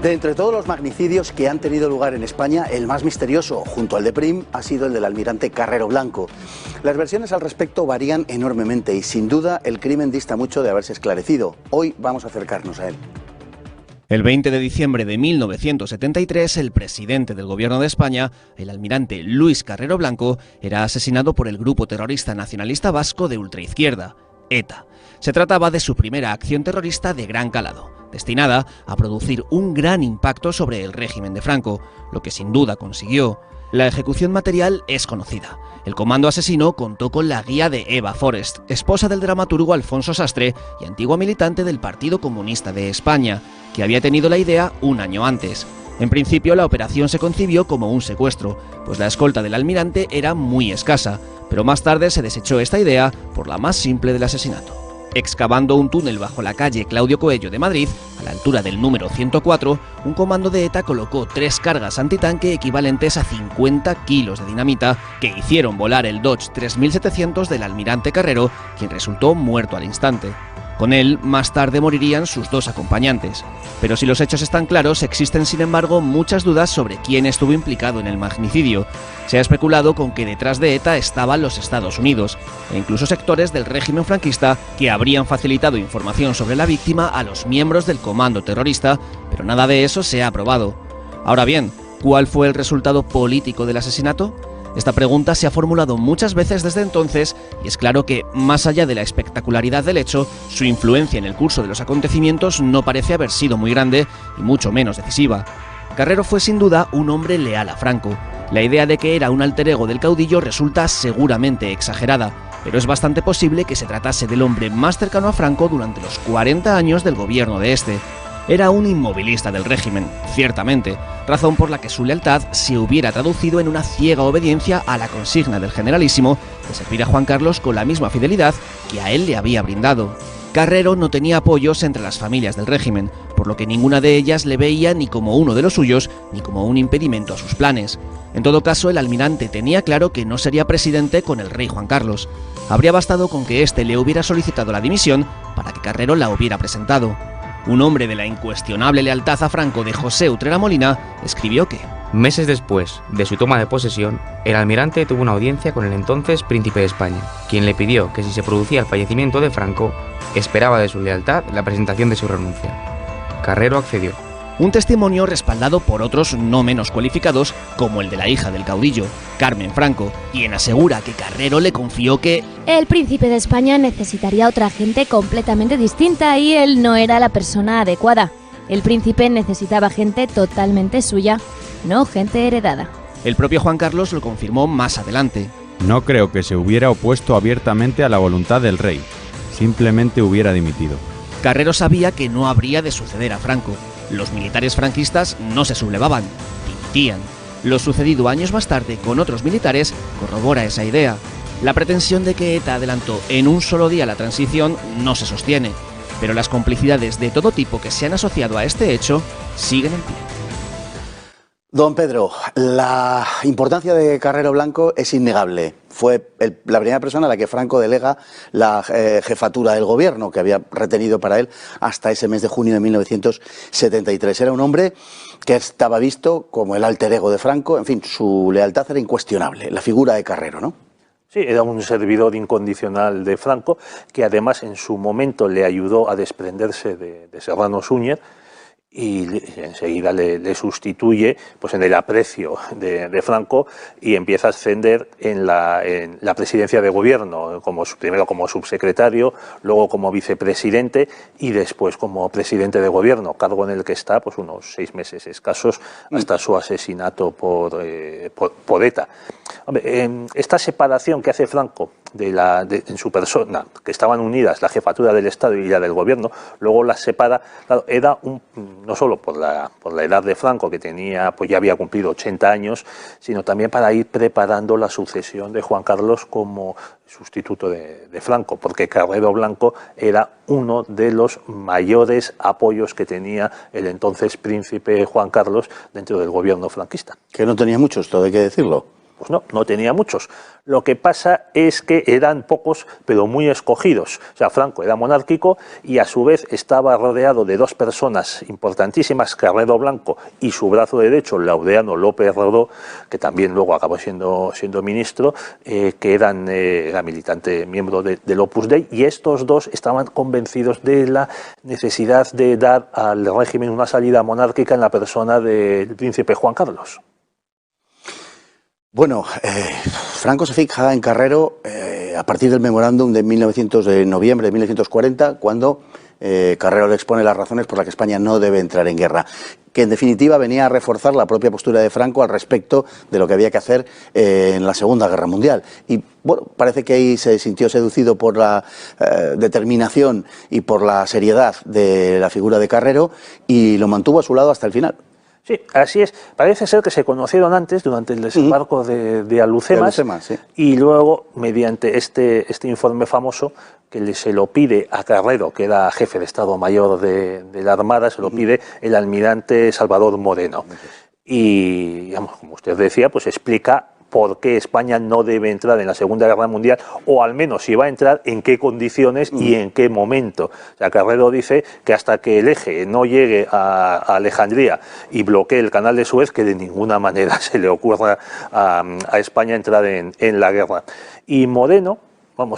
De entre todos los magnicidios que han tenido lugar en España, el más misterioso, junto al de Prim, ha sido el del almirante Carrero Blanco. Las versiones al respecto varían enormemente y sin duda el crimen dista mucho de haberse esclarecido. Hoy vamos a acercarnos a él. El 20 de diciembre de 1973, el presidente del Gobierno de España, el almirante Luis Carrero Blanco, era asesinado por el grupo terrorista nacionalista vasco de ultraizquierda, ETA. Se trataba de su primera acción terrorista de gran calado, destinada a producir un gran impacto sobre el régimen de Franco, lo que sin duda consiguió. La ejecución material es conocida. El comando asesino contó con la guía de Eva Forest, esposa del dramaturgo Alfonso Sastre y antigua militante del Partido Comunista de España, que había tenido la idea un año antes. En principio, la operación se concibió como un secuestro, pues la escolta del almirante era muy escasa, pero más tarde se desechó esta idea por la más simple del asesinato. Excavando un túnel bajo la calle Claudio Coello de Madrid, a la altura del número 104, un comando de ETA colocó 3 cargas antitanque equivalentes a 50 kilos de dinamita que hicieron volar el Dodge 3700 del almirante Carrero, quien resultó muerto al instante. Con él, más tarde morirían sus 2 acompañantes. Pero si los hechos están claros, existen sin embargo muchas dudas sobre quién estuvo implicado en el magnicidio. Se ha especulado con que detrás de ETA estaban los Estados Unidos, e incluso sectores del régimen franquista que habrían facilitado información sobre la víctima a los miembros del comando terrorista, pero nada de eso se ha probado. Ahora bien, ¿cuál fue el resultado político del asesinato? Esta pregunta se ha formulado muchas veces desde entonces y es claro que, más allá de la espectacularidad del hecho, su influencia en el curso de los acontecimientos no parece haber sido muy grande y mucho menos decisiva. Carrero fue sin duda un hombre leal a Franco. La idea de que era un alter ego del caudillo resulta seguramente exagerada, pero es bastante posible que se tratase del hombre más cercano a Franco durante los 40 años del gobierno de este. Era un inmovilista del régimen, ciertamente, razón por la que su lealtad se hubiera traducido en una ciega obediencia a la consigna del generalísimo de servir a Juan Carlos con la misma fidelidad que a él le había brindado. Carrero no tenía apoyos entre las familias del régimen, por lo que ninguna de ellas le veía ni como uno de los suyos ni como un impedimento a sus planes. En todo caso, el almirante tenía claro que no sería presidente con el rey Juan Carlos. Habría bastado con que éste le hubiera solicitado la dimisión para que Carrero la hubiera presentado. Un hombre de la incuestionable lealtad a Franco de José Utrera Molina escribió que meses después de su toma de posesión, el almirante tuvo una audiencia con el entonces príncipe de España, quien le pidió que si se producía el fallecimiento de Franco, esperaba de su lealtad la presentación de su renuncia. Carrero accedió. Un testimonio respaldado por otros no menos cualificados, como el de la hija del caudillo, Carmen Franco, quien asegura que Carrero le confió que el príncipe de España necesitaría otra gente completamente distinta y él no era la persona adecuada. El príncipe necesitaba gente totalmente suya, no gente heredada. El propio Juan Carlos lo confirmó más adelante. No creo que se hubiera opuesto abiertamente a la voluntad del rey, simplemente hubiera dimitido. Carrero sabía que no habría de suceder a Franco. Los militares franquistas no se sublevaban, dimitían. Lo sucedido años más tarde con otros militares corrobora esa idea. La pretensión de que ETA adelantó en un solo día la transición no se sostiene, pero las complicidades de todo tipo que se han asociado a este hecho siguen en pie. Don Pedro, la importancia de Carrero Blanco es innegable. Fue la primera persona a la que Franco delega la jefatura del gobierno, que había retenido para él hasta ese mes de junio de 1973. Era un hombre que estaba visto como el alter ego de Franco. En fin, su lealtad era incuestionable, la figura de Carrero, ¿no? Sí, era un servidor incondicional de Franco, que además en su momento le ayudó a desprenderse de Serrano Súñez, y enseguida le sustituye pues en el aprecio de Franco y empieza a ascender en la presidencia de gobierno, primero como subsecretario, luego como vicepresidente y después como presidente de gobierno, cargo en el que está pues unos 6 meses escasos hasta su asesinato por ETA. Hombre, esta separación que hace Franco en su persona, que estaban unidas la jefatura del Estado y la del gobierno, luego las separa, claro, era no solo por la edad de Franco, que tenía, pues ya había cumplido 80 años, sino también para ir preparando la sucesión de Juan Carlos como sustituto de Franco, porque Carrero Blanco era uno de los mayores apoyos que tenía el entonces príncipe Juan Carlos dentro del gobierno franquista. Que no tenía muchos, todo hay que decirlo. Pues no, no tenía muchos. Lo que pasa es que eran pocos, pero muy escogidos. O sea, Franco era monárquico y a su vez estaba rodeado de dos personas importantísimas, Carrero Blanco y su brazo derecho, Laureano López Rodó, que también luego acabó siendo ministro, que era militante, miembro del Opus Dei, y estos dos estaban convencidos de la necesidad de dar al régimen una salida monárquica en la persona del príncipe Juan Carlos. Bueno, Franco se fija en Carrero a partir del memorándum de noviembre de 1940, cuando Carrero le expone las razones por las que España no debe entrar en guerra, que en definitiva venía a reforzar la propia postura de Franco al respecto de lo que había que hacer en la Segunda Guerra Mundial. Y bueno, parece que ahí se sintió seducido por la determinación y por la seriedad de la figura de Carrero y lo mantuvo a su lado hasta el final. Sí, así es. Parece ser que se conocieron antes, durante el desembarco de Alhucemas, sí. Y luego, mediante este informe famoso, que se lo pide a Carrero, que era jefe de Estado Mayor de la Armada, se lo pide el almirante Salvador Moreno. Y, digamos, como usted decía, pues explica por qué España no debe entrar en la Segunda Guerra Mundial, o al menos si va a entrar, en qué condiciones y en qué momento. O sea, Carrero dice que hasta que el eje no llegue a Alejandría y bloquee el canal de Suez, que de ninguna manera se le ocurra a España entrar en la guerra. Y Moreno,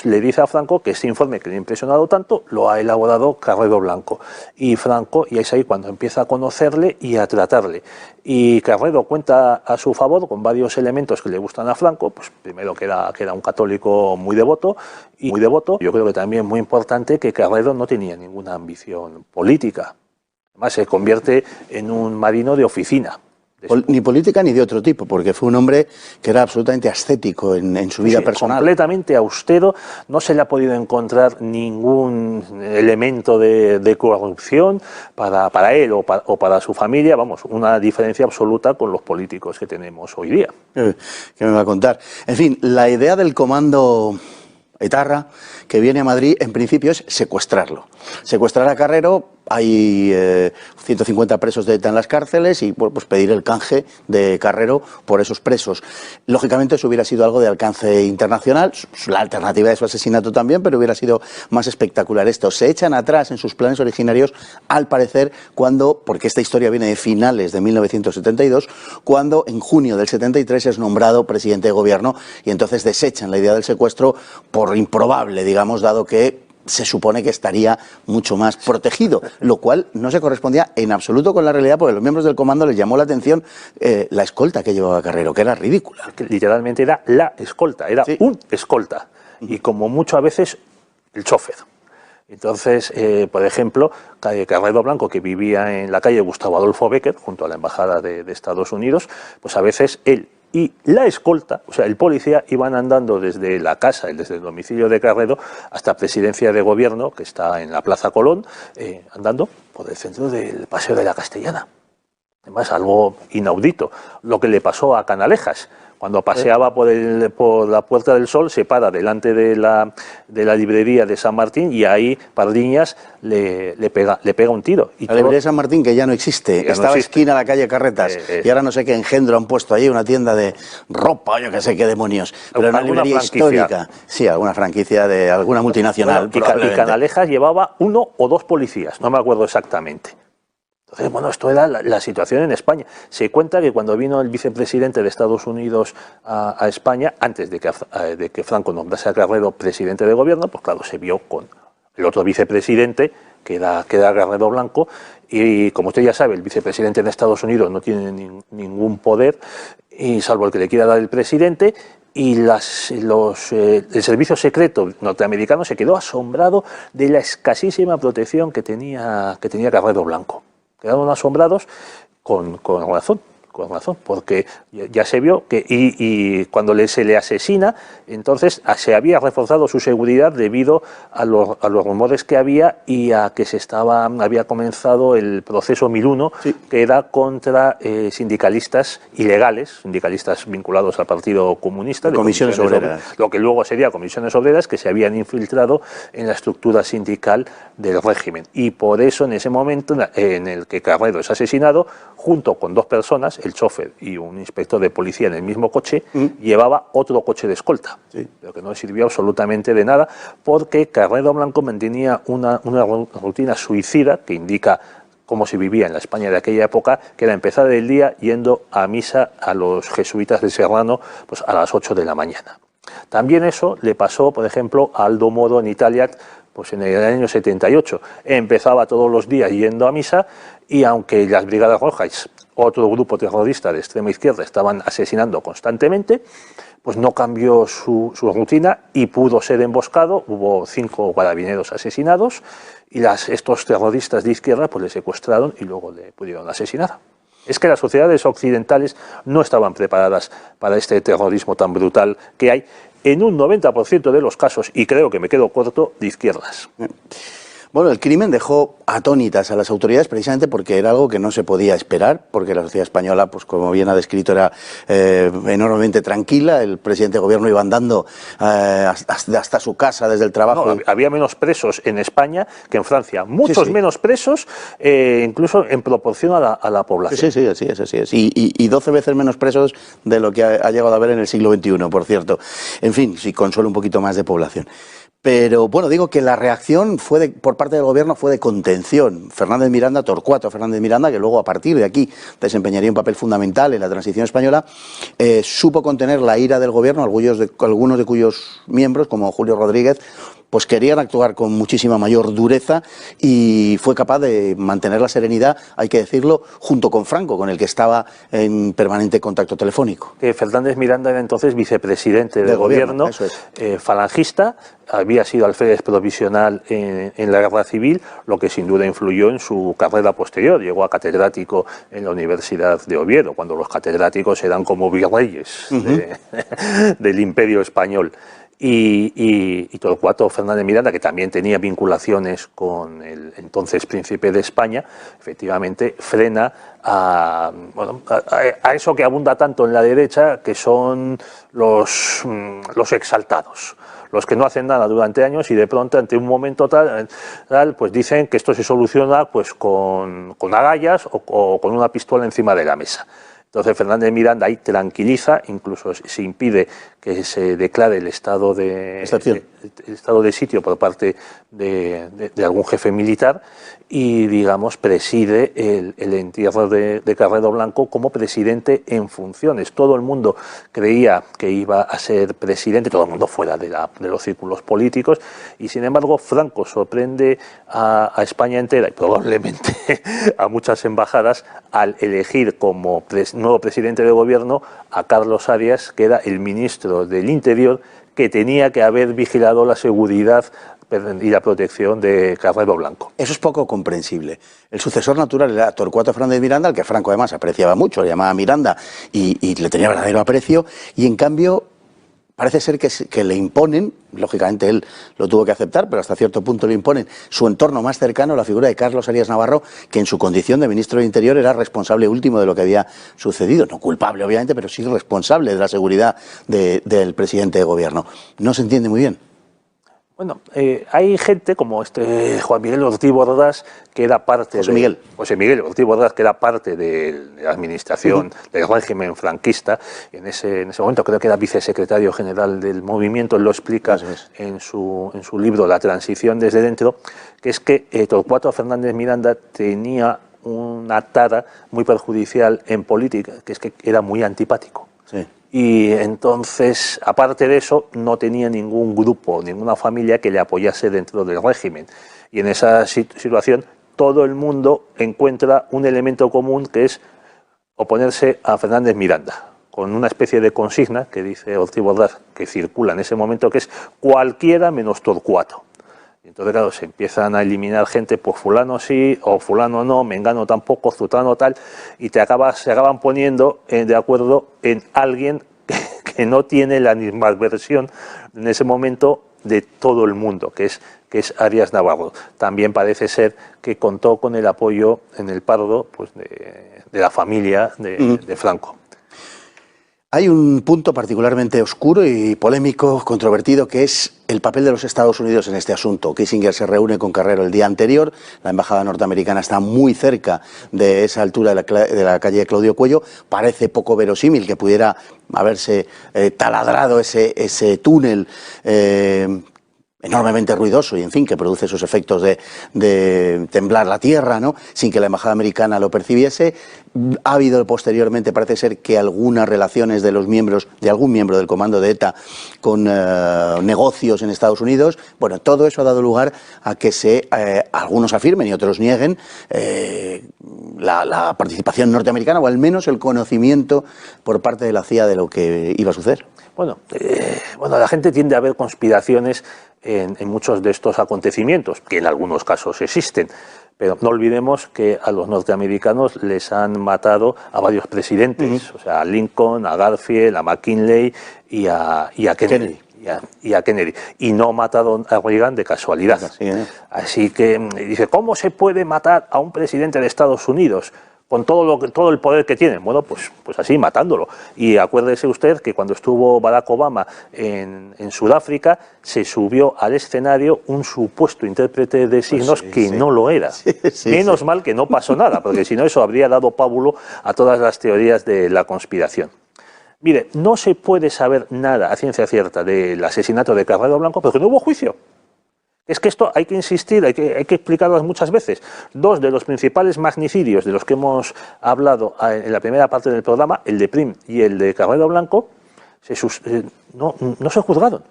le dice a Franco que este informe que le ha impresionado tanto lo ha elaborado Carrero Blanco. Y Franco, y es ahí cuando empieza a conocerle y a tratarle. Y Carrero cuenta a su favor con varios elementos que le gustan a Franco. Pues primero que era un católico muy devoto. Yo creo que también muy importante que Carrero no tenía ninguna ambición política. Además se convierte en un marino de oficina. Ni política ni de otro tipo, porque fue un hombre que era absolutamente ascético en su vida personal. Completamente austero, no se le ha podido encontrar ningún elemento de corrupción para él o para su familia, una diferencia absoluta con los políticos que tenemos hoy día. ¿Qué me va a contar? En fin, la idea del comando etarra que viene a Madrid, en principio, es secuestrarlo. Secuestrar a Carrero. Hay 150 presos de ETA en las cárceles y pues pedir el canje de Carrero por esos presos. Lógicamente eso hubiera sido algo de alcance internacional, la alternativa de su asesinato también, pero hubiera sido más espectacular esto. Se echan atrás en sus planes originarios, al parecer, porque esta historia viene de finales de 1972, cuando en junio del 73 es nombrado presidente de gobierno y entonces desechan la idea del secuestro por improbable, digamos, dado que se supone que estaría mucho más protegido, lo cual no se correspondía en absoluto con la realidad, porque a los miembros del comando les llamó la atención la escolta que llevaba Carrero, que era ridícula. Que literalmente era la escolta, era un escolta, y como mucho a veces el chofer. Entonces, por ejemplo, Carrero Blanco, que vivía en la calle Gustavo Adolfo Bécquer, junto a la Embajada de Estados Unidos, pues a veces él y la escolta, o sea, el policía, iban andando desde la casa, desde el domicilio de Carrero, hasta Presidencia de Gobierno, que está en la Plaza Colón, andando por el centro del Paseo de la Castellana. Además, algo inaudito. Lo que le pasó a Canalejas. Cuando paseaba por la Puerta del Sol, se para delante de la librería de San Martín y ahí Pardiñas le pega un tiro. La librería de San Martín, que ya no existe, estaba esquina a la calle Carretas, y ahora no sé qué engendro han puesto allí, una tienda de ropa, yo que sé qué demonios, pero una librería histórica. Sí, alguna franquicia de alguna multinacional. Bueno, y Canalejas llevaba 1 o 2 policías, no me acuerdo exactamente. Entonces, esto era la situación en España. Se cuenta que cuando vino el vicepresidente de Estados Unidos a España, antes de que Franco nombrase a Carrero presidente de gobierno, pues claro, se vio con el otro vicepresidente, que era Carrero Blanco, y como usted ya sabe, el vicepresidente de Estados Unidos no tiene ningún poder, y salvo el que le quiera dar el presidente, y el servicio secreto norteamericano se quedó asombrado de la escasísima protección que tenía Carrero Blanco. Quedaron asombrados con razón, porque ya se vio que y cuando se le asesina, entonces se había reforzado su seguridad debido a los rumores que había y a que había comenzado el proceso 1001, sí, que era contra sindicalistas ilegales, sindicalistas vinculados al Partido Comunista, de comisiones obreras, lo que luego sería comisiones obreras, que se habían infiltrado en la estructura sindical del régimen. Y por eso, en ese momento en el que Carrero es asesinado, junto con 2 personas, el chofer y un inspector de policía en el mismo coche, llevaba otro coche de escolta, pero que no le sirvió absolutamente de nada, porque Carrero Blanco mantenía una rutina suicida que indica cómo se vivía en la España de aquella época, que era empezar el día yendo a misa a los jesuitas de Serrano pues a las 8 de la mañana. También eso le pasó, por ejemplo, a Aldo Moro en Italia, pues en el año 78. Empezaba todos los días yendo a misa y aunque las Brigadas Rojas, otro grupo terrorista de extrema izquierda, estaban asesinando constantemente, pues no cambió su rutina y pudo ser emboscado. Hubo 5 carabineros asesinados y estos terroristas de izquierda pues le secuestraron y luego le pudieron asesinar. Es que las sociedades occidentales no estaban preparadas para este terrorismo tan brutal que hay en un 90% de los casos, y creo que me quedo corto, de izquierdas. Bueno, el crimen dejó atónitas a las autoridades precisamente porque era algo que no se podía esperar, porque la sociedad española, pues como bien ha descrito, era enormemente tranquila. El presidente de gobierno iba andando hasta su casa desde el trabajo. No, había menos presos en España que en Francia, muchos menos presos, incluso en proporción a la población. Sí, así es. Y 12 veces menos presos de lo que ha llegado a haber en el siglo XXI, por cierto. En fin, sí, con solo un poquito más de población. Pero bueno, digo que la reacción por parte del gobierno fue de contención. Fernández Miranda, Torcuato Fernández Miranda, que luego a partir de aquí desempeñaría un papel fundamental en la transición española, supo contener la ira del gobierno, algunos de cuyos miembros, como Julio Rodríguez, pues querían actuar con muchísima mayor dureza y fue capaz de mantener la serenidad, hay que decirlo, junto con Franco, con el que estaba en permanente contacto telefónico. Fernández Miranda era entonces vicepresidente del gobierno, eso es. Falangista, había sido alférez provisional en la Guerra Civil, lo que sin duda influyó en su carrera posterior. Llegó a catedrático en la Universidad de Oviedo, cuando los catedráticos eran como virreyes del Imperio Español. Y Torcuato Fernández Miranda, que también tenía vinculaciones con el entonces príncipe de España, efectivamente frena a eso que abunda tanto en la derecha, que son los exaltados, los que no hacen nada durante años y de pronto ante un momento tal pues dicen que esto se soluciona pues con agallas o con una pistola encima de la mesa. Entonces Fernández Miranda ahí tranquiliza, incluso se impide que se declare el estado de sitio por parte de algún jefe militar y, digamos, preside el entierro de Carrero Blanco como presidente en funciones. Todo el mundo creía que iba a ser presidente, todo el mundo fuera de los círculos políticos, y sin embargo Franco sorprende a España entera y probablemente a muchas embajadas al elegir como nuevo presidente de gobierno a Carlos Arias, que era el ministro del Interior, que tenía que haber vigilado la seguridad y la protección de Carrero Blanco. Eso es poco comprensible. El sucesor natural era Torcuato Fernández Miranda, al que Franco además apreciaba mucho, le llamaba Miranda y le tenía verdadero aprecio, y en cambio parece ser que le imponen, lógicamente él lo tuvo que aceptar, pero hasta cierto punto le imponen su entorno más cercano, la figura de Carlos Arias Navarro, que en su condición de ministro del Interior era responsable último de lo que había sucedido. No culpable, obviamente, pero sí responsable de la seguridad del presidente de gobierno. No se entiende muy bien. Bueno, hay gente como Juan Miguel Ortiz Bordas, que era parte José Miguel Ortiz Bordas, que era parte de la administración del régimen franquista. En ese momento creo que era vicesecretario general del movimiento. Él lo explica en su libro La transición desde dentro, que es que Torcuato Fernández Miranda tenía una tara muy perjudicial en política, que es que era muy antipático. Sí. Y entonces, aparte de eso, no tenía ningún grupo, ninguna familia que le apoyase dentro del régimen. Y en esa situación, todo el mundo encuentra un elemento común, que es oponerse a Fernández Miranda, con una especie de consigna que dice Ortiz Bordas, que circula en ese momento, que es cualquiera menos Torcuato. Y entonces, claro, se empiezan a eliminar gente, pues fulano sí, o fulano no, mengano tampoco, zutano tal, y se acaban poniendo de acuerdo en alguien que no tiene la misma versión en ese momento de todo el mundo, que es Arias Navarro. También parece ser que contó con el apoyo en el Pardo pues de la familia de Franco. Hay un punto particularmente oscuro y polémico, controvertido, que es el papel de los Estados Unidos en este asunto. Kissinger se reúne con Carrero el día anterior, la embajada norteamericana está muy cerca de esa altura de la calle Claudio Cuello, parece poco verosímil que pudiera haberse taladrado ese túnel enormemente ruidoso y, en fin, que produce esos efectos de temblar la tierra, ¿no?, sin que la embajada americana lo percibiese. Ha habido posteriormente, parece ser, que algunas relaciones de algún miembro del comando de ETA con negocios en Estados Unidos. Bueno, todo eso ha dado lugar a que algunos afirmen y otros nieguen la participación norteamericana, o al menos el conocimiento por parte de la CIA de lo que iba a suceder. Bueno, la gente tiende a ver conspiraciones en muchos de estos acontecimientos, que en algunos casos existen, pero no olvidemos que a los norteamericanos les han matado a varios presidentes, o sea, a Lincoln, a Garfield, a McKinley y a Kennedy. Y no mataron a Reagan de casualidad. Así que dice, ¿cómo se puede matar a un presidente de Estados Unidos con todo el poder que tienen? Bueno, pues así, matándolo. Y acuérdese usted que cuando estuvo Barack Obama en Sudáfrica, se subió al escenario un supuesto intérprete de signos que no lo era. Menos mal que no pasó nada, porque si no, eso habría dado pábulo a todas las teorías de la conspiración. Mire, no se puede saber nada a ciencia cierta del asesinato de Carrero Blanco porque no hubo juicio. Es que esto hay que insistir, hay que explicarlo muchas veces. Dos de los principales magnicidios de los que hemos hablado en la primera parte del programa, el de Prim y el de Carrero Blanco, no se juzgaron.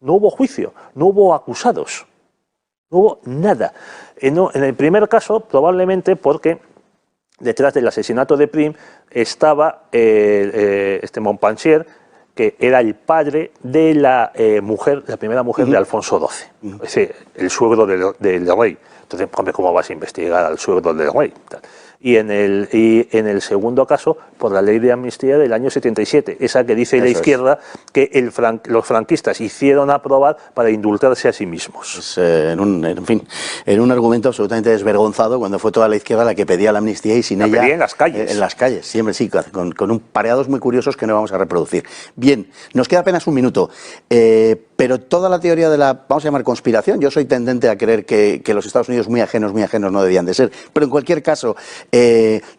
No hubo juicio, no hubo acusados, no hubo nada. En el primer caso, probablemente porque detrás del asesinato de Prim estaba Montpensier, que era el padre de la primera mujer de Alfonso XII, el suegro del rey. Entonces, ¿cómo vas a investigar al suegro del rey? Y en el segundo caso, por la ley de amnistía del año 77, esa que dice la izquierda que los franquistas hicieron aprobar para indultarse a sí mismos. En un argumento absolutamente desvergonzado, cuando fue toda la izquierda la que pedía la amnistía y sin ella... pedía en las calles. En las calles, siempre sí, con pareados muy curiosos que no vamos a reproducir. Bien, nos queda apenas un minuto, pero toda la teoría de la, vamos a llamar, conspiración, yo soy tendente a creer que los Estados Unidos muy ajenos no debían de ser, pero en cualquier caso,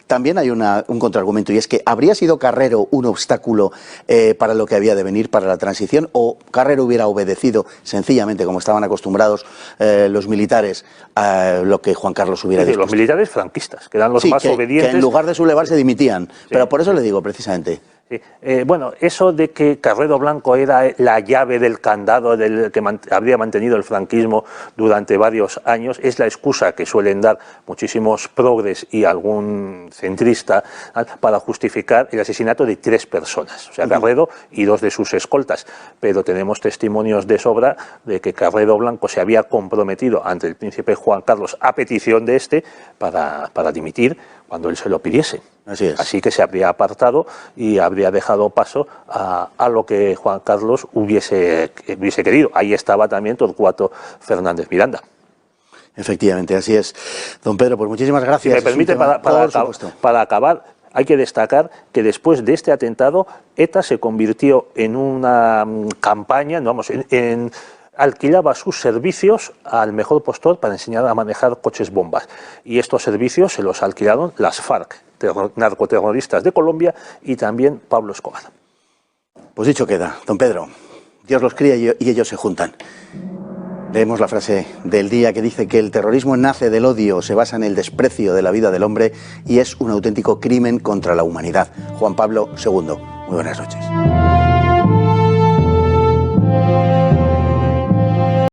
también hay un contraargumento, y es que ¿habría sido Carrero un obstáculo para lo que había de venir, para la transición, o Carrero hubiera obedecido sencillamente, como estaban acostumbrados los militares, a lo que Juan Carlos hubiera dicho? Los militares franquistas, que eran los más obedientes. Que en lugar de sublevarse dimitían, pero por eso le digo precisamente... Sí. Bueno, eso de que Carrero Blanco era la llave del candado que habría mantenido el franquismo durante varios años es la excusa que suelen dar muchísimos progres y algún centrista para justificar el asesinato de 3 personas, o sea, Carrero y 2 de sus escoltas. Pero tenemos testimonios de sobra de que Carrero Blanco se había comprometido ante el príncipe Juan Carlos a petición de para dimitir cuando él se lo pidiese. Así que se habría apartado y habría dejado paso a lo que Juan Carlos hubiese querido. Ahí estaba también Torcuato Fernández Miranda. Efectivamente, así es. Don Pedro, pues muchísimas gracias. Si me permite, para acabar, hay que destacar que después de este atentado, ETA se convirtió en una campaña, alquilaba sus servicios al mejor postor para enseñar a manejar coches bombas. Y estos servicios se los alquilaron las FARC, narcoterroristas de Colombia, y también Pablo Escobar. Pues dicho queda, don Pedro, Dios los cría y ellos se juntan. Leemos la frase del día que dice que el terrorismo nace del odio, se basa en el desprecio de la vida del hombre y es un auténtico crimen contra la humanidad. Juan Pablo II. Muy buenas noches.